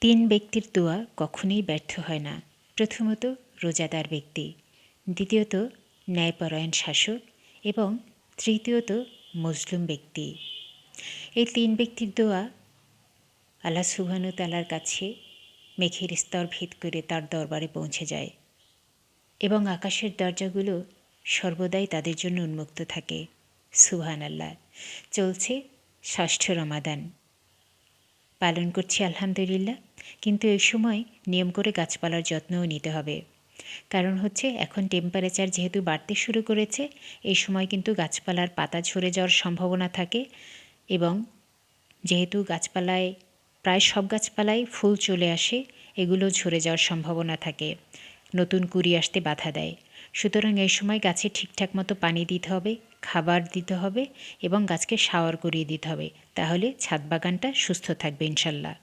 তিন ব্যক্তির দোয়া কখনোই ব্যর্থ হয় না। প্রথমত রোজাদার ব্যক্তি, দ্বিতীয়ত ন্যায়পরায়ণ শাসক এবং তৃতীয়ত মজলুম ব্যক্তি। এই তিন ব্যক্তির দোয়া আল্লাহ সুবহানাহু তাআলার কাছে মেঘের স্তর ভেদ করে তার দরবারে পৌঁছে যায় এবং আকাশের দরজাগুলো সর্বদাই তাদের জন্য উন্মুক্ত থাকে। সুবহানাল্লাহ। চলছে ষষ্ঠ রমাদান, পালন করছি আলহামদুলিল্লাহ। কিন্তু এই সময় নিয়ম করে গাছপালার যত্নও নিতে হবে। কারণ হচ্ছে এখন টেম্পারেচার যেহেতু বাড়তে শুরু করেছে, এই সময় কিন্তু গাছপালার পাতা ঝরে যাওয়ার সম্ভাবনা থাকে এবং যেহেতু গাছপালায় প্রায় সব গাছপালায় ফুল চলে আসে, এগুলো ঝরে যাওয়ার সম্ভাবনা থাকে, নতুন কুঁড়ি আসতে বাধা দেয়। সুতরাং এই সময় গাছে ঠিকঠাক মতো পানি দিতে হবে, খাবার দিতে হবে এবং গাছকে শাওয়ার করিয়ে দিতে হবে। তাহলে ছাদ বাগানটা সুস্থ থাকবে ইনশাল্লাহ।